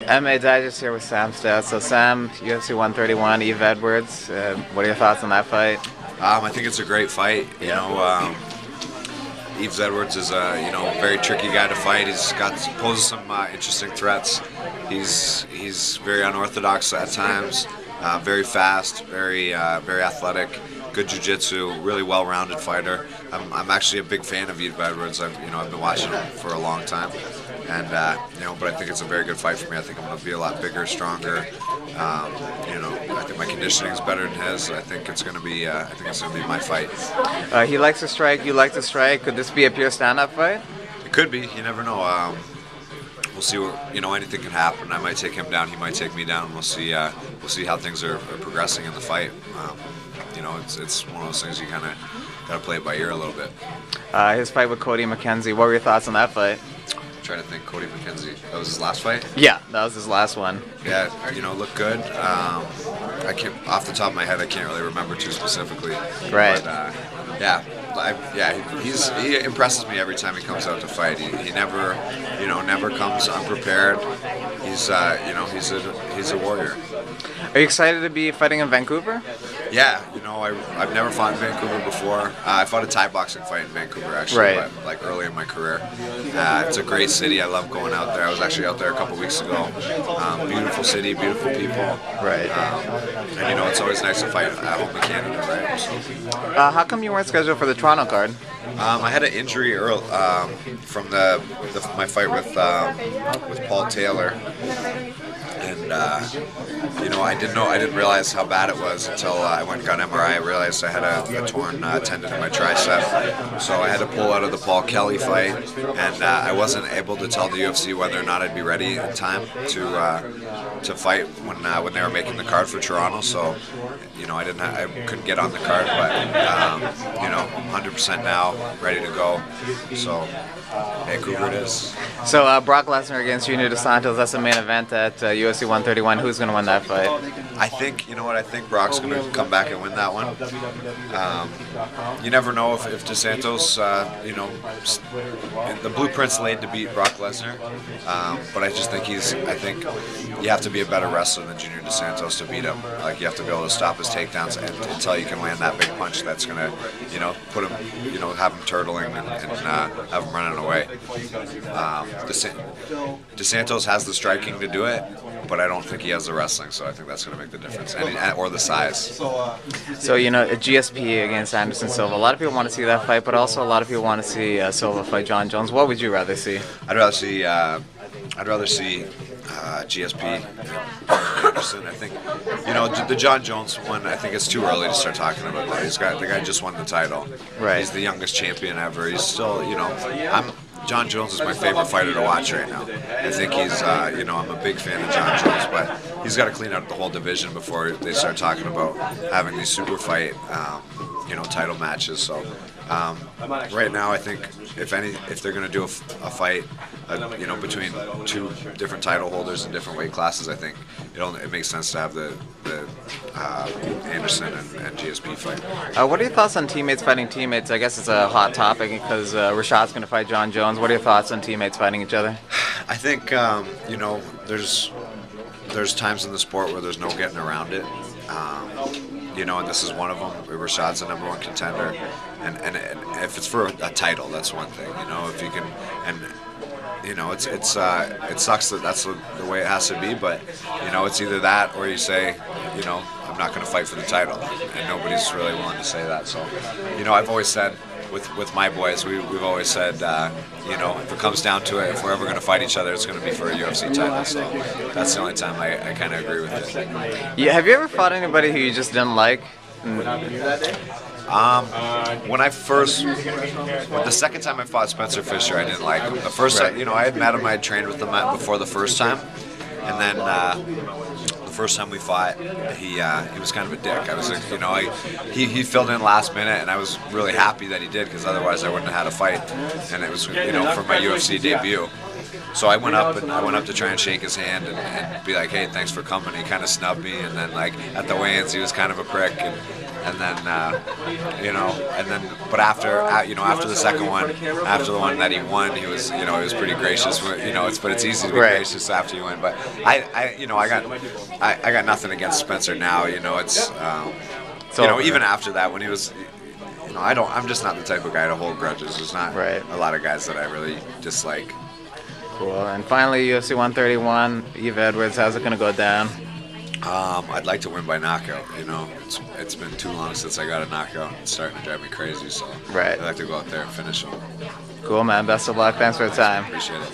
MMA Digest here with Sam Stout. So Sam, UFC 131, Yves Edwards. What are your thoughts on that fight? I think it's a great fight. Yves Edwards is a very tricky guy to fight. Poses some interesting threats. He's very unorthodox at times. Very fast, very athletic. Good jiu-jitsu, really well-rounded fighter. I'm actually a big fan of Yves Edwards. I've been watching him for a long time, and but I think it's a very good fight for me. I think I'm going to be a lot bigger, stronger. I think my conditioning is better than his. I think it's going to be my fight. He likes to strike. You like to strike. Could this be a pure stand-up fight? It could be. You never know. We'll see. Anything can happen. I might take him down. He might take me down. We'll see. We'll see how things are progressing in the fight. It's one of those things you kind of got to play it by ear a little bit. His fight with Cody McKenzie. What were your thoughts on that fight? I'm trying to think. Cody McKenzie. That was his last fight. Yeah, that was his last one. Yeah, looked good. I can't, off the top of my head, I can't really remember too specifically. Right. But, he impresses me every time he comes out to fight. He never comes unprepared. He's a warrior. Are you excited to be fighting in Vancouver? Yeah, I've never fought in Vancouver before. I fought a Thai boxing fight in Vancouver actually, right. but, like early in my career. It's a great city. I love going out there. I was actually out there a couple weeks ago. Beautiful city, beautiful people. Right. And it's always nice to fight at home in Canada, right? So. How come you weren't scheduled for the Toronto card? I had an injury from my fight with Paul Taylor, and I didn't realize how bad it was until I went and got an MRI. I realized I had a torn tendon in my tricep, so I had to pull out of the Paul Kelly fight, and I wasn't able to tell the UFC whether or not I'd be ready in time to fight when they were making the card for Toronto. So I couldn't get on the card, but 100% now, ready to go. So Vancouver it is. So Brock Lesnar against Junior Dos Santos, that's the main event at UFC 131. Who's going to win that fight? I think Brock's going to come back and win that one. You never know if Dos Santos, the blueprint's laid to beat Brock Lesnar, but I just think I think you have to be a better wrestler than Junior Dos Santos to beat him. Like, you have to be able to stop his takedowns until you can land that big punch that's going to, put him, have him turtling and have him running away. Dos Santos has the striking to do it, but I don't think he has the wrestling, so I think that's going to make the difference, or the size. So, a GSP against Anderson Silva. A lot of people want to see that fight, but also a lot of people want to see Silva fight John Jones. What would you rather see? I'd rather see GSP and Anderson. I think, the John Jones one, I think it's too early to start talking about that. The guy just won the title. Right. He's the youngest champion ever. He's still, John Jones is my favorite fighter to watch right now. I think he's, I'm a big fan of John Jones, but he's got to clean out the whole division before they start talking about having these super fight, title matches. So right now, I think if they're going to do a fight, between two different title holders in different weight classes, I think it makes sense to have the Anderson and GSP fight. What are your thoughts on teammates fighting teammates? I guess it's a hot topic because Rashad's going to fight John Jones. What are your thoughts on teammates fighting each other? I think there's times in the sport where there's no getting around it. And this is one of them. Rashad's the #1 contender, and if it's for a title, that's one thing. If you can, and it sucks that that's the way it has to be, but it's either that or you say, I'm not going to fight for the title, and nobody's really willing to say that. So, I've always said with my boys, we've always said, if it comes down to it, if we're ever going to fight each other, it's going to be for a UFC title. So that's the only time I kind of agree with it. Yeah, have you ever fought anybody who you just didn't like? The second time I fought Spencer Fisher, I didn't like him. The first time, I had met him, I had trained with him before the first time, and then the first time we fought, he was kind of a dick. I was like, he filled in last minute, and I was really happy that he did, because otherwise I wouldn't have had a fight, and it was for my UFC debut. So I went up to try and shake his hand and be like, hey, thanks for coming. He kind of snubbed me, and then at the weigh-ins he was kind of a prick, and and then but after the second one, after the one that he won, he was he was pretty gracious. It's easy to be gracious after you win. But I got nothing against Spencer now. It's even after that when he was. I'm just not the type of guy to hold grudges. There's not a lot of guys that I really dislike. Cool. And finally, UFC 131, Yves Edwards. How's it going to go down? I'd like to win by knockout. It's been too long since I got a knockout. It's starting to drive me crazy. So I'd like to go out there and finish him. Cool, man. Best of luck. Thanks for the time. Appreciate it.